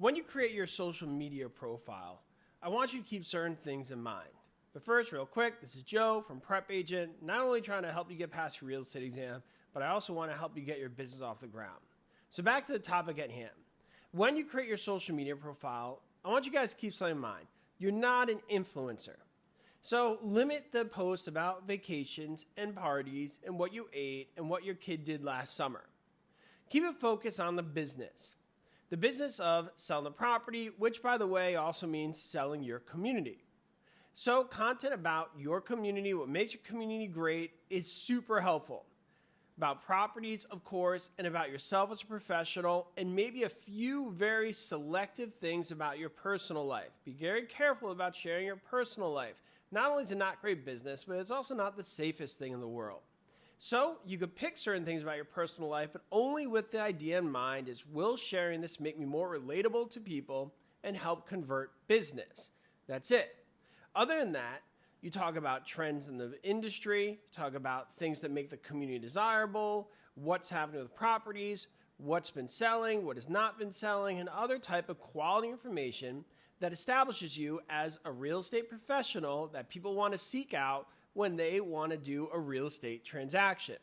When you create your social media profile, I want you to keep certain things in mind. But first, real quick, this is Joe from PrepAgent, not only trying to help you get past your real estate exam, but I also want to help you get your business off the ground. So back to the topic at hand. When you create your social media profile, I want you guys to keep something in mind. You're not an influencer. So limit the posts about vacations and parties and what you ate and what your kid did last summer. Keep it focused on the business. The business of selling the property, which by the way also means selling your community. So content about your community, what makes your community great, is super helpful. About properties, of course, and about yourself as a professional, and maybe a few very selective things about your personal life. Be very careful about sharing your personal life. Not only is it not great business, but it's also not the safest thing in the world. So you could pick certain things about your personal life, but only with the idea in mind is, will sharing this make me more relatable to people and help convert business? That's it. Other than that, you talk about trends in the industry, you talk about things that make the community desirable, what's happening with properties, what's been selling, what has not been selling, and other type of quality information that establishes you as a real estate professional that people want to seek out when they want to do a real estate transaction.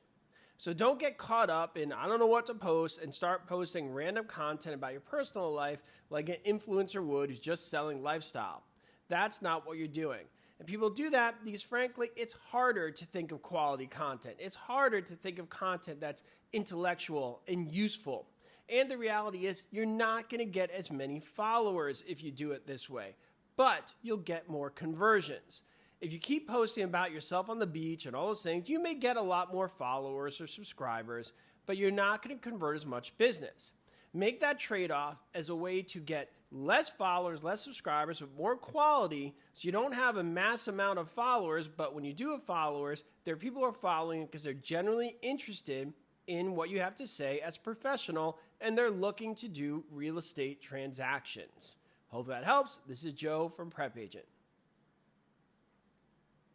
So don't get caught up in, I don't know what to post, and start posting random content about your personal life like an influencer would who's just selling lifestyle. That's not what you're doing. And people do that because, frankly, it's harder to think of quality content. It's harder to think of content that's intellectual and useful. And the reality is you're not going to get as many followers if you do it this way, but you'll get more conversions. If you keep posting about yourself on the beach and all those things, you may get a lot more followers or subscribers, but you're not going to convert as much business. Make that trade-off as a way to get less followers, less subscribers, but more quality, so you don't have a mass amount of followers, but when you do have followers, there are people who are following because they're generally interested in what you have to say as a professional, and they're looking to do real estate transactions. Hope that helps. This is Joe from PrepAgent.